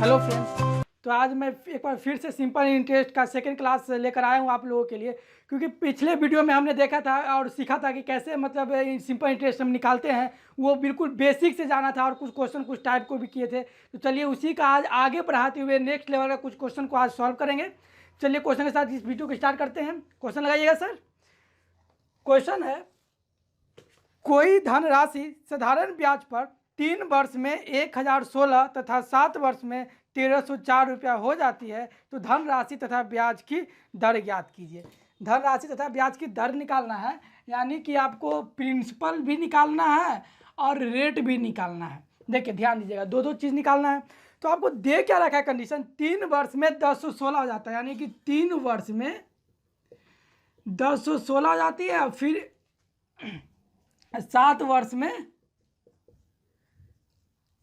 Hello friends. तो आज मैं एक बार फिर से सिंपल इंटरेस्ट का सेकंड क्लास लेकर आया हूँ आप लोगों के लिए, क्योंकि पिछले वीडियो में हमने देखा था और सीखा था कि कैसे मतलब सिंपल इंटरेस्ट हम निकालते हैं। वो बिल्कुल बेसिक से जाना था और कुछ क्वेश्चन कुछ टाइप को भी किए थे। तो चलिए उसी का आज आगे बढ़ाते हुए नेक्स्ट लेवल का कुछ क्वेश्चन को आज सॉल्व करेंगे। चलिए क्वेश्चन के साथ इस वीडियो को स्टार्ट करते हैं। क्वेश्चन लगाइएगा सर। क्वेश्चन है, कोई धनराशि साधारण ब्याज पर 3 वर्ष में 1016 तथा 7 वर्ष में 1304 रुपया हो जाती है, तो धनराशि तथा ब्याज की दर ज्ञात कीजिए। धनराशि तथा ब्याज की दर निकालना है, यानी कि आपको प्रिंसिपल भी निकालना है और रेट भी निकालना है। देखिए ध्यान दीजिएगा, दो दो चीज़ निकालना है। तो आपको दे क्या रखा है कंडीशन, 3 वर्ष में 1016 हो जाता है, यानी कि 3 वर्ष में 1016 हो जाती है और फिर 7 वर्ष में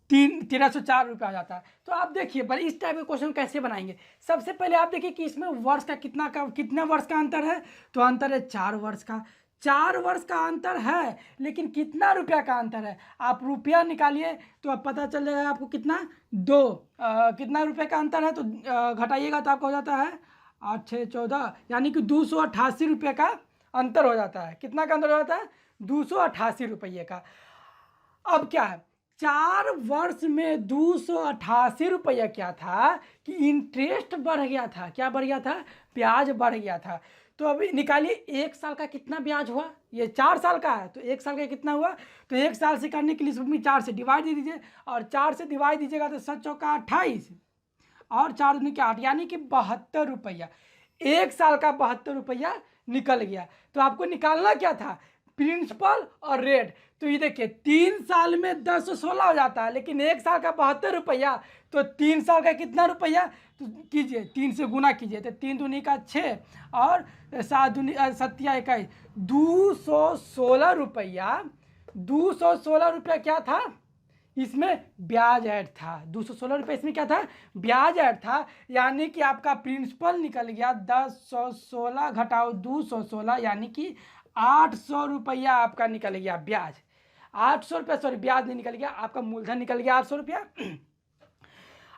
1304 रुपया आ जाता है। तो आप देखिए पर इस टाइप के क्वेश्चन कैसे बनाएंगे। सबसे पहले आप देखिए कि इसमें वर्ष का कितना वर्ष का अंतर है, तो अंतर है 4 वर्ष का। 4 वर्ष का अंतर है, लेकिन कितना रुपया का अंतर है। आप रुपया निकालिए तो अब पता चल जाएगा आपको कितना, कितना रुपये का अंतर है। तो घटाइएगा तो आपका हो जाता है 8 6 14, यानी कि 288 रुपये का अंतर हो जाता है। कितना का अंतर हो जाता है, 288 रुपये का। अब क्या है, 4 वर्ष में 288 रुपया क्या था कि इंटरेस्ट बढ़ गया था। क्या बढ़ गया था, ब्याज बढ़ गया था। तो अभी निकालिए 1 साल का कितना ब्याज हुआ। ये 4 साल का है तो 1 साल का कितना हुआ, तो 1 साल से करने के लिए इसमें 4 से डिवाइड दे दीजिए और 4 से डिवाइड दीजिएगा तो 7 चौका 28 और 4 दूनी के 8, यानी कि 72 रुपया। 1 साल का 72 रुपया निकल गया। तो आपको निकालना क्या था, प्रिंसिपल और रेट। तो ये देखिए 3 साल में 1016 हो जाता है, लेकिन 1 साल का 72 रुपया, तो 3 साल का कितना रुपया, तो कीजिए 3 से गुना कीजिए तो 3 दूनी का 6 और 7 दूनी 7 21, 216 रुपया। 216 रुपया क्या था, इसमें ब्याज ऐड था। 216 रुपये इसमें क्या था, ब्याज ऐड था। यानी कि आपका प्रिंसिपल निकल गया 1016 घटाओ 216, यानी कि 800 रुपया आपका निकल गया ब्याज। 800 रुपया, सॉरी ब्याज नहीं निकल गया, आपका मूलधन निकल गया 800 रुपया।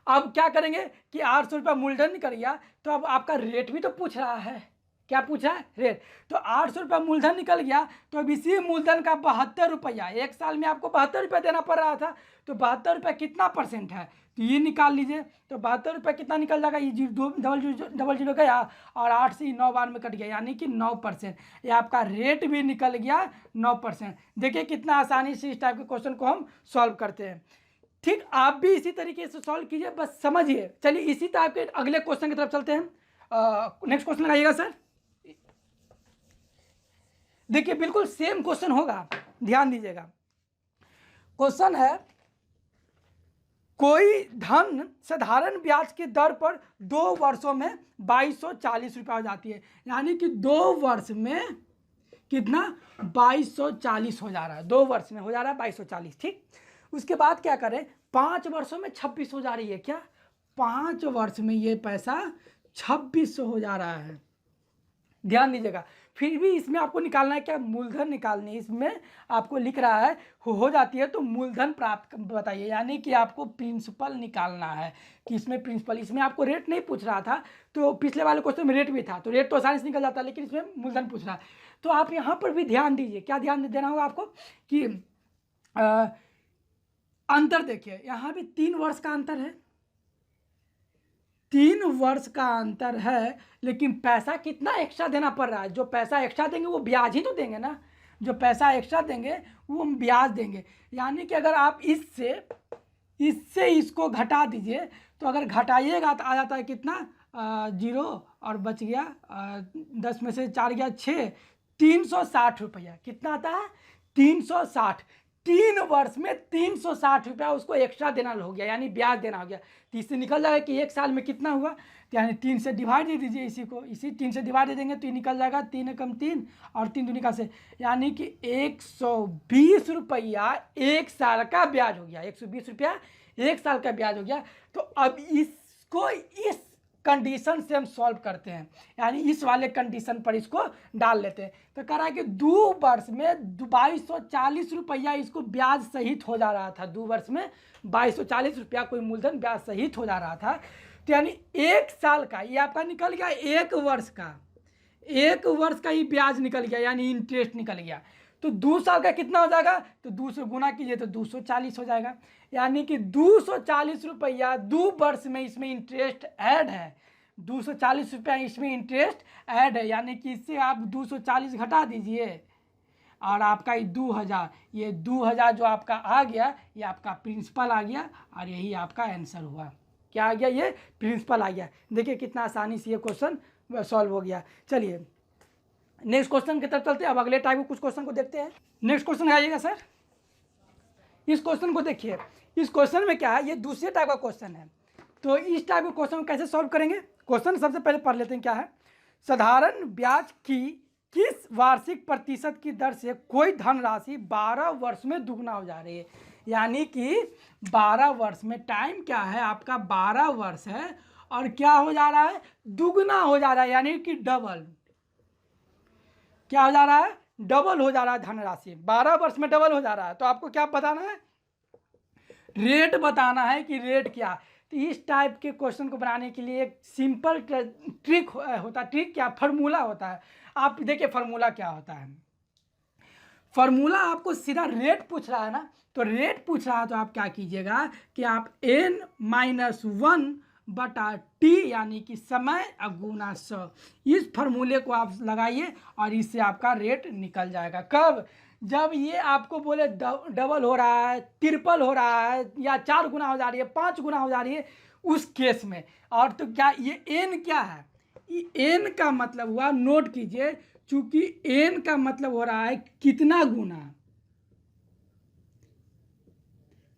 अब क्या करेंगे कि 800 रुपया मूलधन निकल गया, तो अब आपका रेट भी तो पूछ रहा है। क्या पूछा है, रेट। तो 800 रुपया मूलधन निकल गया, तो अब इसी मूलधन का 72 रुपया, 1 साल में आपको 72 रुपया देना पड़ रहा था, तो 72 रुपया कितना परसेंट है, तो ये निकाल लीजिए। तो 72 रुपया कितना निकल जाएगा, ये डबल जीरो गया और 8 से 9 बार में कट गया, यानी कि 9%। ये आपका रेट भी निकल गया 9%। देखिए कितना आसानी से इस टाइप के क्वेश्चन को हम सॉल्व करते हैं। ठीक, आप भी इसी तरीके से सॉल्व कीजिए, बस समझिए। चलिए इसी टाइप के अगले क्वेश्चन की तरफ चलते हैं। नेक्स्ट क्वेश्चन लगाइएगा सर। देखिए बिल्कुल सेम क्वेश्चन होगा, ध्यान दीजिएगा। क्वेश्चन है, कोई धन साधारण ब्याज की दर पर 2 वर्षों में 2240 रुपया हो जाती है, यानी कि 2 वर्ष में कितना, 2240 हो जा रहा है। 2 वर्ष में हो जा रहा है 2240। ठीक, उसके बाद क्या करें, 5 वर्षों में 26 हो जा रही है। क्या, 5 वर्ष में ये पैसा 26 हो जा रहा है। ध्यान दीजिएगा, फिर भी इसमें आपको निकालना है क्या, मूलधन निकालनी है। इसमें आपको लिख रहा है हो जाती है तो मूलधन प्राप्त बताइए, यानी कि आपको प्रिंसिपल निकालना है कि इसमें प्रिंसिपल। इसमें आपको रेट नहीं पूछ रहा था, तो पिछले वाले क्वेश्चन में रेट भी था, तो रेट तो आसानी से निकल जाता है, लेकिन इसमें मूलधन पूछ रहा है। तो आप यहाँ पर भी ध्यान दीजिए, क्या ध्यान देना होगा आपको कि अंतर देखिए, यहाँ भी 3 वर्ष का अंतर है। 3 वर्ष का अंतर है, लेकिन पैसा कितना एक्स्ट्रा देना पड़ रहा है। जो पैसा एक्स्ट्रा देंगे वो ब्याज ही तो देंगे ना, जो पैसा एक्स्ट्रा देंगे वो हम ब्याज देंगे। यानी कि अगर आप इससे इसको घटा दीजिए, तो अगर घटाइएगा तो आ जाता है कितना, 0 और बच गया 10 में से 4 गया 6, 360 रुपया। कितना आता है, 360। 3 वर्ष में 360 रुपया उसको एक्स्ट्रा देना हो गया, यानी ब्याज देना हो गया। तो इससे निकल जाएगा कि 1 साल में कितना हुआ, तो यानी 3 से डिवाइड दे दीजिए इसी को, इसी 3 से डिवाइड दे देंगे तो ये निकल जाएगा 3 एकम 3 और 3 दूनी का से, यानी कि 120 रुपया 1 साल का ब्याज हो गया। 120 रुपया 1 साल का ब्याज हो गया। तो अब इसको इस कंडीशन से हम सॉल्व करते हैं, यानी इस वाले कंडीशन पर इसको डाल लेते हैं। तो कह रहा है कि 2 वर्ष में 2240 रुपया इसको ब्याज सहित हो जा रहा था। 2 वर्ष में 2240 रुपया कोई मूलधन ब्याज सहित हो जा रहा था। तो यानी 1 साल का ये आपका निकल गया, 1 वर्ष का, 1 वर्ष का ही ब्याज निकल गया, यानी इंटरेस्ट निकल गया। तो 2 साल का कितना हो जाएगा, तो 2 से गुना कीजिए तो 240 हो जाएगा, यानी कि 240 रुपया 2 वर्ष में इसमें इंटरेस्ट ऐड है। 240 रुपया इसमें इंटरेस्ट ऐड है, यानी कि इससे आप 240 घटा दीजिए और आपका ये 2000, ये 2000 जो आपका आ गया ये आपका प्रिंसिपल आ गया और यही आपका आंसर हुआ। क्या आ गया, ये प्रिंसिपल आ गया। देखिए कितना आसानी से ये क्वेश्चन सॉल्व हो गया। चलिए नेक्स्ट क्वेश्चन की तरफ चलते हैं। अब अगले टाइप के कुछ क्वेश्चन को देखते हैं। नेक्स्ट क्वेश्चन आइएगा सर, इस क्वेश्चन को देखिए। इस क्वेश्चन में क्या है, ये दूसरे टाइप का क्वेश्चन है। तो इस टाइप के क्वेश्चन को कैसे सॉल्व करेंगे, क्वेश्चन सबसे पहले पढ़ लेते हैं। क्या है, साधारण ब्याज की किस वार्षिक प्रतिशत की दर से कोई धनराशि 12 वर्ष में दुगना हो जा रही है। यानी कि 12 वर्ष में, टाइम क्या है आपका 12 वर्ष है और क्या हो जा रहा है, दुगना हो जा रहा है, यानी कि डबल। क्या हो जा रहा है, डबल हो जा रहा है धनराशि, 12 वर्ष में डबल हो जा रहा है। तो आपको क्या बताना है, रेट बताना है कि रेट क्या। तो इस टाइप के क्वेश्चन को बनाने के लिए एक सिंपल ट्रिक होता है। ट्रिक क्या, फार्मूला होता है। आप देखिए फार्मूला क्या होता है। फार्मूला आपको सीधा रेट पूछ रहा है ना, तो रेट पूछ रहा है तो आप क्या कीजिएगा कि आप n-1 बटा टी यानी कि समय गुना 100, इस फार्मूले को आप लगाइए और इससे आपका रेट निकल जाएगा। कब, जब ये आपको बोले डबल हो रहा है, ट्रिपल हो रहा है, या 4 गुना हो जा रही है, 5 गुना हो जा रही है, उस केस में। और तो क्या ये n क्या है, n का मतलब हुआ, नोट कीजिए, चूंकि n का मतलब हो रहा है कितना गुना,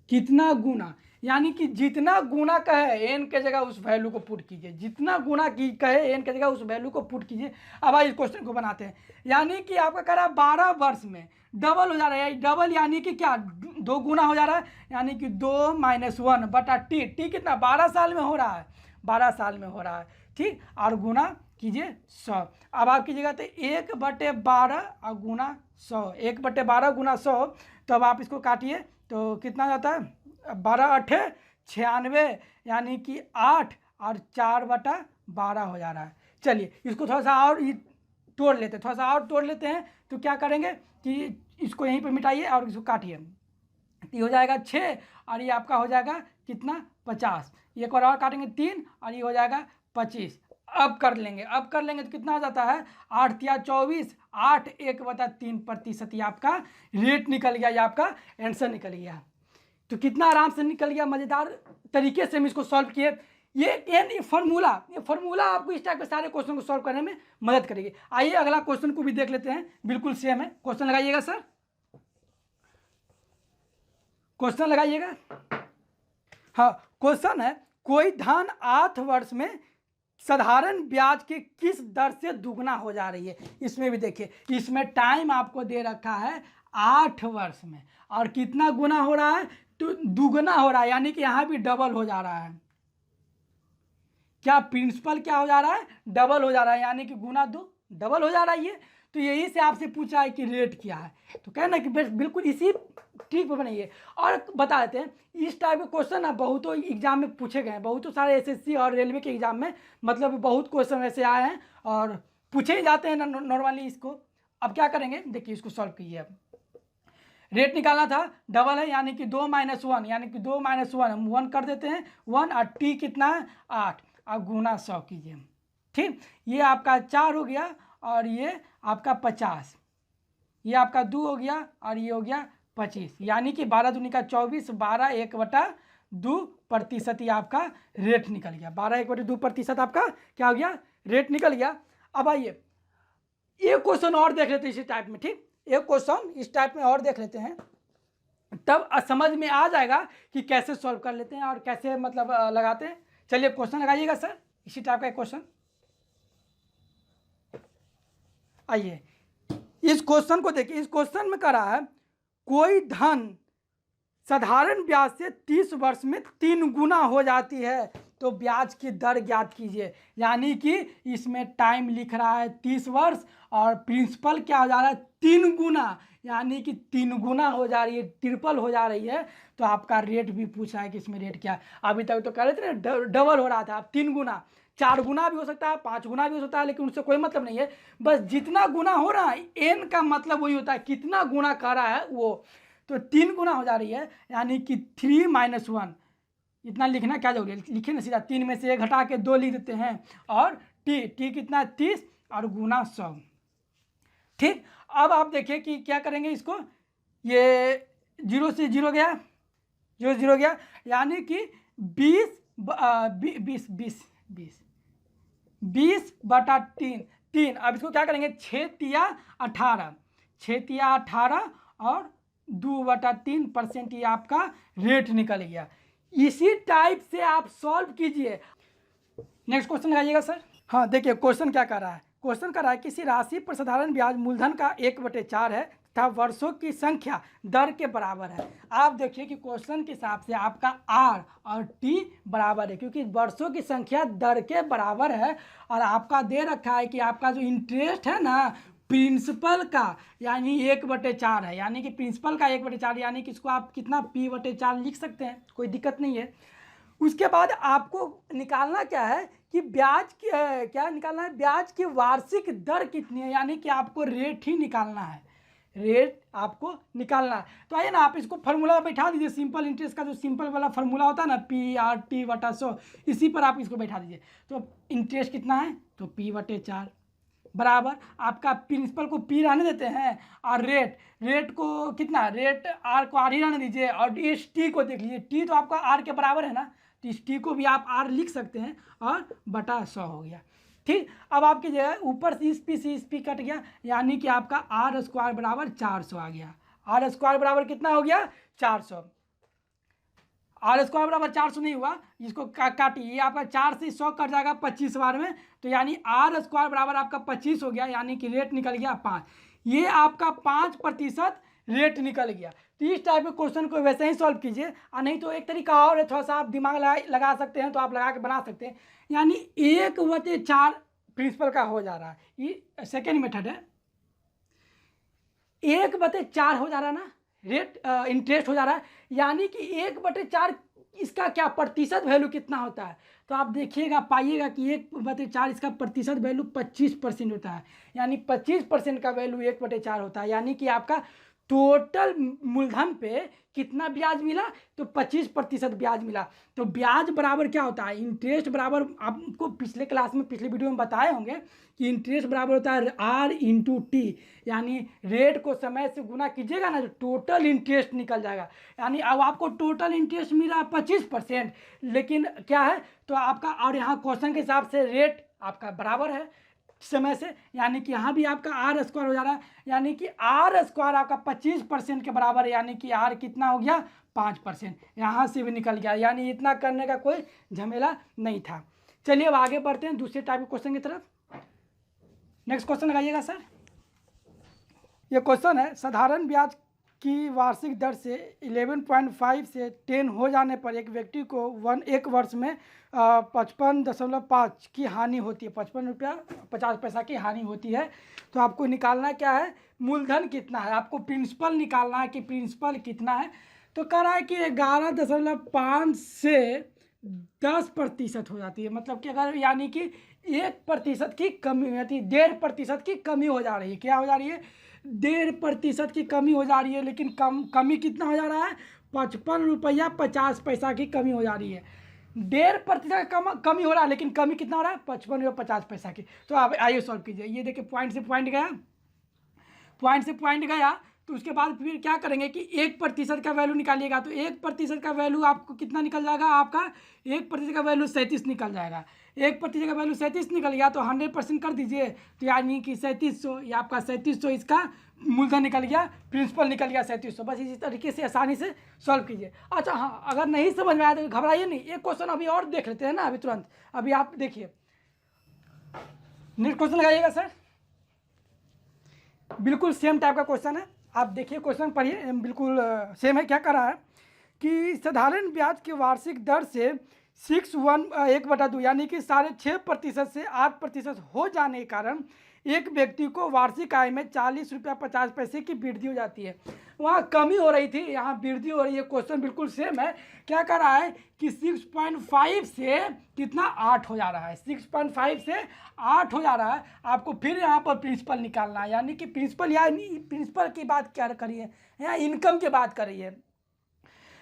कितना गुना, यानी कि जितना गुना कहे n के जगह उस वैल्यू को पुट कीजिए, जितना गुना की कहे n के जगह उस वैल्यू को पुट कीजिए। अब आइए इस क्वेश्चन को बनाते हैं। यानी कि आपका कह रहा है 12 वर्ष में डबल हो जा रहा है, डबल यानी कि क्या, 2 गुना हो जा रहा है, यानी कि 2-1 बटा टी, टी कितना 12 साल में हो रहा है, 12 साल में हो रहा है, ठीक। और गुना कीजिए 100। अब आप कीजिएगा तो 1/12 और गुना 100, 1/12 गुना 100। तो अब आप इसको काटिए तो कितना जाता है, 12×8 96, यानी कि 8 और 4/12 हो जा रहा है। चलिए इसको थोड़ा सा और तोड़ लेते हैं, थोड़ा सा और तोड़ लेते हैं। तो क्या करेंगे कि इसको यहीं पर मिटाइए और इसको काटिए, तो ये हो जाएगा 6 और ये आपका हो जाएगा कितना 50। ये और काटेंगे 3 और ये हो जाएगा 25। अब कर लेंगे तो कितना हो जाता है, 8×3 24, 8 1/3%। ये आपका रेट निकल गया, ये आपका आंसर निकल गया। तो कितना आराम से निकल गया, मज़ेदार तरीके से हम इसको सॉल्व किए। ये फार्मूला आपको इस टाइप के सारे क्वेश्चन को सॉल्व करने में मदद करेगी। आइए अगला क्वेश्चन को भी देख लेते हैं, बिल्कुल सेम है। क्वेश्चन लगाइएगा सर, क्वेश्चन लगाइएगा। हाँ, क्वेश्चन है कोई धन 8 वर्ष में साधारण ब्याज के किस दर से दुगना हो जा रही है। इसमें भी देखिए, इसमें टाइम आपको दे रखा है 8 वर्ष में और कितना गुना हो रहा है, तो दुगना हो रहा है, यानी कि यहाँ भी डबल हो जा रहा है। क्या प्रिंसिपल क्या हो जा रहा है, डबल हो जा रहा है, यानी कि गुना 2 डबल हो जा रहा है ये। तो यही से आपसे पूछा है कि रेट क्या है, तो कहना कि बिल्कुल इसी ट्रिक पर बनाइए। और बता देते हैं, इस टाइप के क्वेश्चन ना बहुतों एग्जाम में पूछे गए हैं, बहुतों सारे एसएससी और रेलवे के एग्जाम में, मतलब बहुत क्वेश्चन ऐसे आए हैं और पूछे ही जाते हैं नॉर्मली इसको। अब क्या करेंगे, देखिए इसको सॉल्व कीजिए। अब रेट निकालना था, डबल है, यानी कि 2-1, यानी कि 2-1 हम 1 कर देते हैं, 1 और टी कितना है 8, अब गुना 100 कीजिए, ठीक। ये आपका 4 हो गया और ये आपका 50, ये आपका 2 हो गया और ये हो गया 25, यानी कि 12×2 = 24, 12 1/2% ये आपका रेट निकल गया। 12 1/2% आपका क्या हो गया, रेट निकल गया। अब आइए एक क्वेश्चन और देख लेते हैं इसी टाइप में, ठीक। एक क्वेश्चन इस टाइप में और देख लेते हैं, तब समझ में आ जाएगा कि कैसे सॉल्व कर लेते हैं और कैसे मतलब लगाते हैं। चलिए क्वेश्चन लगाइएगा सर, इसी टाइप का एक क्वेश्चन। आइए इस क्वेश्चन को देखिए। इस क्वेश्चन में कह रहा है कोई धन साधारण ब्याज से 30 वर्ष में 3 गुना हो जाती है, तो ब्याज की दर ज्ञात कीजिए। यानी कि इसमें टाइम लिख रहा है 30 वर्ष और प्रिंसिपल क्या हो जा रहा है 3 गुना, यानी कि 3 गुना हो जा रही है, ट्रिपल हो जा रही है। तो आपका रेट भी पूछा है कि इसमें रेट क्या है। अभी तक तो कह रहे थे ना डबल हो रहा था, अब 3 गुना, 4 गुना भी हो सकता है, 5 गुना भी हो सकता है, लेकिन उससे कोई मतलब नहीं है। बस जितना गुना हो रहा है, एन का मतलब वही होता है कितना गुना कर रहा है वो। तो 3 गुना हो जा रही है, यानी कि 3 - 1, इतना लिखना क्या जरूरी है, लिखिए ना सीधा, 3 में से 1 घटा के 2 लिख देते हैं। और टी कितना 30 और गुना 100। ठीक, अब आप देखिए कि क्या करेंगे इसको, ये 0 से 0 गया, 0 से 0 गया, यानी कि 20/3। अब इसको क्या करेंगे, 6 तिया 18, 6 तिया 18 और 2/3% ये आपका रेट निकल गया। इसी टाइप से आप सॉल्व कीजिए। नेक्स्ट क्वेश्चन लगाइएगा सर। हाँ देखिए क्वेश्चन क्या कर रहा है, क्वेश्चन कर रहा है किसी राशि पर साधारण ब्याज मूलधन का 1/4 है तथा वर्षों की संख्या दर के बराबर है। आप देखिए कि क्वेश्चन के हिसाब से आपका आर और टी बराबर है, क्योंकि वर्षों की संख्या दर के बराबर है। और आपका दे रखा है कि आपका जो इंटरेस्ट है ना प्रिंसिपल का, यानी 1/4 है, यानी कि प्रिंसिपल का 1/4, यानी कि इसको आप कितना P/4 लिख सकते हैं, कोई दिक्कत नहीं है। उसके बाद आपको निकालना क्या है कि ब्याज की क्या निकालना है, ब्याज की वार्षिक दर कितनी है, यानी कि आपको रेट ही निकालना है, रेट आपको निकालना है। तो आइए ना आप इसको फार्मूला बैठा दीजिए, सिंपल इंटरेस्ट का जो सिंपल वाला फार्मूला होता है ना P/R/T/100, इसी पर आप इसको बैठा दीजिए। तो इंटरेस्ट कितना है, तो P/4 बराबर आपका प्रिंसिपल को P रहने देते हैं, और रेट को कितना, रेट R को R ही रहने दीजिए, और इस T को देख लीजिए, T तो आपका R के बराबर है ना, तो इस T को भी आप R लिख सकते हैं, और बटा 100 हो गया। ठीक, अब आपकी जो है ऊपर से इस P कट गया, यानी कि आपका R² बराबर 400 आ गया। R² बराबर कितना हो गया, 400। R² बराबर 400 नहीं हुआ, इसको काटिए, ये आपका 4 से 100 कट जाएगा 25 बार में, तो यानी R² बराबर आपका 25 हो गया, यानी कि रेट निकल गया 5। ये आपका 5% रेट निकल गया। तो इस टाइप के क्वेश्चन को वैसे ही सॉल्व कीजिए, और नहीं तो एक तरीका और है, थोड़ा सा आप दिमाग लगा सकते हैं, तो आप लगा के बना सकते हैं। यानी 1/4 प्रिंसिपल का हो जा रहा है, ये सेकेंड मेथड है। 1/4 हो जा रहा है ना, रेट इंटरेस्ट हो जा रहा है, यानी कि 1/4 इसका क्या प्रतिशत वैल्यू कितना होता है, तो आप देखिएगा पाइएगा कि 1/4 इसका प्रतिशत वैल्यू 25% होता है, यानी 25% का वैल्यू 1/4 होता है, यानी कि आपका टोटल मूलधन पे कितना ब्याज मिला, तो 25% ब्याज मिला। तो ब्याज बराबर क्या होता है, इंटरेस्ट बराबर, आपको पिछले क्लास में पिछले वीडियो में बताए होंगे कि इंटरेस्ट बराबर होता है R/T, यानी रेट को समय से गुना कीजिएगा ना, तो टोटल इंटरेस्ट निकल जाएगा। यानी अब आपको टोटल इंटरेस्ट मिला 25%, लेकिन क्या है, तो आपका, और यहाँ क्वेश्चन के हिसाब से रेट आपका बराबर है समय से, यानी कि यहाँ भी आपका R² हो जा रहा है, यानी कि R² आपका 25% के बराबर है, यानी कि R कितना हो गया, 5%, यहाँ से भी निकल गया, यानी इतना करने का कोई झमेला नहीं था। चलिए अब आगे बढ़ते हैं दूसरे टाइप के क्वेश्चन की तरफ। नेक्स्ट क्वेश्चन लगाइएगा सर। ये क्वेश्चन है, साधारण ब्याज की वार्षिक दर से 11.5 से 10 हो जाने पर एक व्यक्ति को 1 वर्ष में 55.5 की हानि होती है, 55 रुपया 50 पैसा की हानि होती है। तो आपको निकालना क्या है, मूलधन कितना है, आपको प्रिंसिपल निकालना है कि प्रिंसिपल कितना है। तो कह रहा है कि 11.5 से 10% हो जाती है, मतलब कि अगर, यानी कि 1% की कमी हो जाती है, 1.5% की कमी हो जा रही है, क्या हो जा रही है, 1.5% की कमी हो जा रही है, लेकिन कमी कितना हो जा रहा है, 55 रुपया 50 पैसा की कमी हो जा रही है। 1.5% कमी हो रहा है, लेकिन कमी कितना हो रहा है, 55 रुपया 50 पैसा की। तो आप आइए सॉल्व कीजिए। ये देखिए पॉइंट से पॉइंट गया, पॉइंट से पॉइंट गया, तो उसके बाद फिर क्या करेंगे कि 1% का वैल्यू निकालिएगा। तो 1% का वैल्यू आपको कितना निकल जाएगा, आपका 1% का वैल्यू 37 निकल जाएगा। 1% का वैल्यू 37 निकल गया, तो 100% कर दीजिए, तो यानी कि 3700, ये आपका 3700 इसका मूलधन निकल गया, प्रिंसिपल निकल गया 3700। बस इसी तरीके से आसानी से सॉल्व कीजिए। अच्छा हाँ, अगर नहीं समझ में आया तो घबराइए नहीं, एक क्वेश्चन अभी और देख लेते हैं ना, अभी तुरंत, अभी आप देखिए। नेक्स्ट क्वेश्चन लगाइएगा सर, बिल्कुल सेम टाइप का क्वेश्चन है, आप देखिए क्वेश्चन पढ़िए, बिल्कुल सेम है। क्या कर रहा है कि साधारण ब्याज की वार्षिक दर से 1/2 यानी कि 6.5% से 8% हो जाने के कारण एक व्यक्ति को वार्षिक आय में 40 रुपया 50 पैसे की वृद्धि हो जाती है। वहाँ कमी हो रही थी, यहाँ वृद्धि हो रही है। क्वेश्चन बिल्कुल सेम है। क्या कर रहा है कि 6.5 से कितना 8 हो जा रहा है, 6.5 से 8 हो जा रहा है। आपको फिर यहाँ पर प्रिंसिपल निकालना है, यानी कि प्रिंसिपल प्रिंसिपल की बात क्या करी है, यहाँ इनकम की बात कर रही है।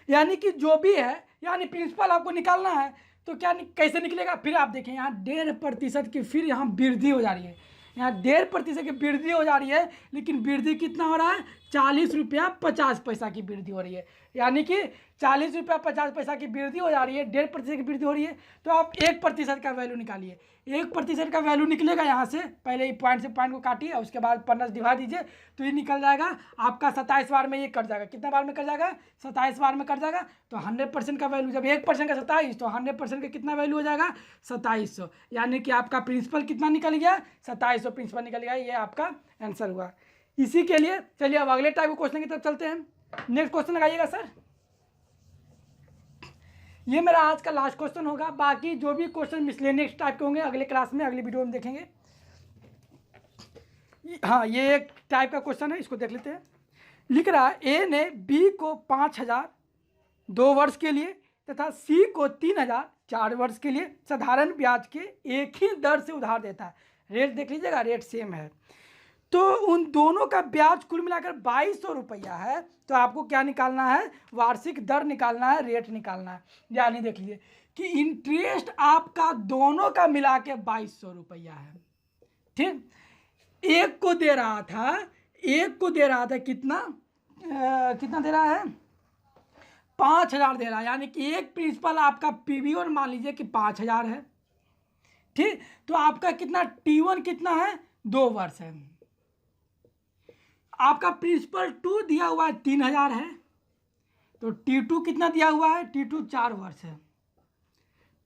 यानी कि जो भी है, यानी प्रिंसिपल आपको निकालना है तो क्या कैसे निकलेगा, फिर आप देखें यहाँ 1.5% की फिर यहाँ वृद्धि हो जा रही है। यहाँ 1.5% की वृद्धि हो जा रही है, लेकिन वृद्धि कितना हो रहा है, 40 रुपया 50 पैसा की वृद्धि हो रही है। यानी कि 40 रुपया 50 पैसा की वृद्धि हो जा रही है, 1.5% की वृद्धि हो रही है। तो आप 1% का वैल्यू निकालिए। 1% का वैल्यू निकलेगा यहाँ से, पहले ही पॉइंट से पॉइंट को काटिए, उसके बाद 50 डिवाइड दीजिए तो ये निकल जाएगा आपका 27 बार में ये कट जाएगा। कितना बार में कट जाएगा, 27 बार में कट जाएगा। तो 100% का वैल्यू, जब 1% का 27 तो 100% का कितना वैल्यू हो जाएगा, 2700। यानी कि आपका प्रिंसिपल कितना निकल गया, 2700 प्रिंसिपल निकल गया। ये आपका आंसर हुआ। इसी के लिए चलिए अब अगले टाइप के क्वेश्चन की तरफ चलते हैं। नेक्स्ट क्वेश्चन लगाइएगा सर। ये मेरा आज का लास्ट क्वेश्चन होगा, बाकी जो भी क्वेश्चन मिसलेनियस टाइप के होंगे अगले क्लास में, अगली वीडियो में देखेंगे। हाँ, ये एक टाइप का क्वेश्चन है, इसको देख लेते हैं। लिख रहा है ए ने बी को 5,000 2 वर्ष के लिए तथा सी को 3,000 4 वर्ष के लिए साधारण ब्याज के एक ही दर से उधार देता है। रेट देख लीजिएगा, रेट सेम है। तो उन दोनों का ब्याज कुल मिलाकर 2200 रुपया है। तो आपको क्या निकालना है, वार्षिक दर निकालना है, रेट निकालना है। यानी देख लीजिए कि इंटरेस्ट आपका दोनों का मिला के 2200 रुपया है। ठीक, एक को दे रहा था कितना कितना दे रहा है, 5,000 दे रहा है। यानी कि एक प्रिंसिपल आपका P1 मान लीजिए कि 5,000 है। ठीक, तो आपका कितना T1 कितना है, 2 वर्ष है। आपका प्रिंसिपल 2 दिया हुआ है 3,000 है। तो T2 कितना दिया हुआ है, T2 4 वर्ष है।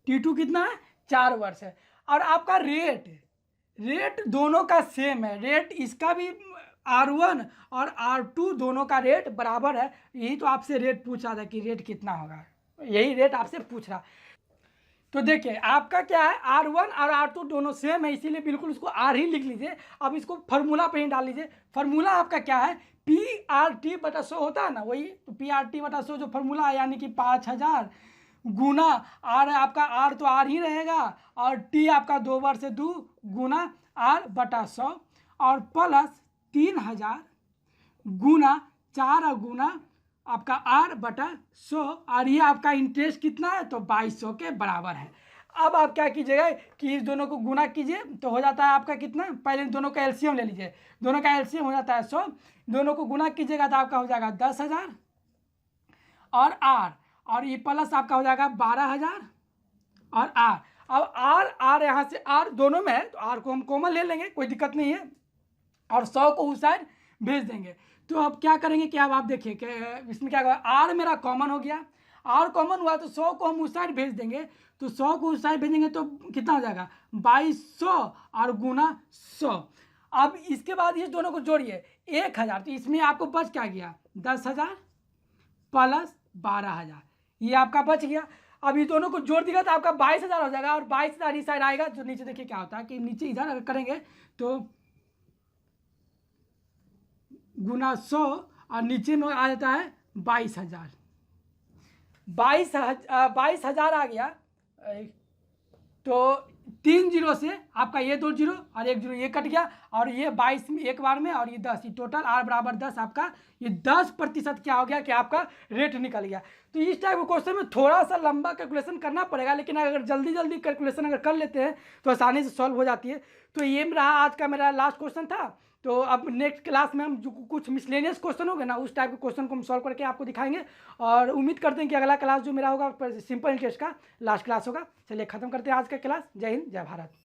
T2 कितना है, 4 वर्ष है। और आपका रेट दोनों का सेम है। रेट इसका भी R1 और R2 दोनों का रेट बराबर है। यही तो आपसे रेट पूछ रहा था कि रेट कितना होगा, यही रेट आपसे पूछ रहा। तो देखिए आपका क्या है, R1 और R2 दोनों सेम है, इसीलिए बिल्कुल उसको R ही लिख लीजिए। अब इसको फार्मूला पे ही डाल लीजिए। फार्मूला आपका क्या है, PRT/100 होता है ना, वही तो PRT/100 जो फार्मूला है। यानी कि 5,000 गुना R, आपका R तो R ही रहेगा, और T आपका 2 बार से 2 गुना R/100 और प्लस 3,000 गुना 4 गुना आपका R/100। और ये आपका इंटरेस्ट कितना है, तो 2200 के बराबर है। अब आप क्या कीजिएगा कि इस दोनों को गुना कीजिए तो हो जाता है आपका कितना, पहले दोनों का एलसीएम ले लीजिए। दोनों का एलसीएम हो जाता है 100। दोनों को गुना कीजिएगा तो आपका हो जाएगा 10,000 और R, और ये प्लस आपका हो जाएगा 12,000 और R। अब R यहाँ से R दोनों में है तो R को हम कॉमन ले लेंगे, कोई दिक्कत नहीं है, और 100 को उस साइड भेज देंगे। तो अब क्या करेंगे कि अब आप देखिए कि इसमें क्या होगा, R मेरा कॉमन हो गया। R कॉमन हुआ तो 100 को हम उस साइड भेज देंगे। तो 100 को उस साइड भेजेंगे तो कितना हो जाएगा, 2200 और गुना 100। अब इसके बाद इस दोनों को जोड़िए 1,000, तो इसमें आपको बच क्या गया, 10,000 प्लस 12,000, ये आपका बच गया। अब इस दोनों को जोड़ दिया तो आपका 22,000 हो जाएगा, और 22,000 इस साइड आएगा। जो नीचे देखिए क्या होता है कि नीचे इधर अगर करेंगे तो गुना 100 और नीचे में आ जाता है 22,000। 22,000 आ गया। तो 3 जीरो से आपका ये 2 जीरो और 1 जीरो ये कट गया, और ये 22 में एक बार में, और ये 10, ये टोटल R बराबर 10 आपका ये 10% क्या हो गया कि आपका रेट निकल गया। तो इस टाइप के क्वेश्चन में थोड़ा सा लंबा कैलकुलेशन करना पड़ेगा, लेकिन अगर जल्दी कैलकुलेशन अगर कर लेते हैं तो आसानी से सॉल्व हो जाती है। तो ये रहा आज का मेरा लास्ट क्वेश्चन था। तो अब नेक्स्ट क्लास में हम जो कुछ मिसलेनियस क्वेश्चन होंगे ना, उस टाइप के क्वेश्चन को हम सॉल्व करके आपको दिखाएंगे। और उम्मीद करते हैं कि अगला क्लास जो मेरा होगा सिंपल इंटरेस्ट का लास्ट क्लास होगा। चलिए खत्म करते हैं आज का क्लास। जय हिंद, जय भारत।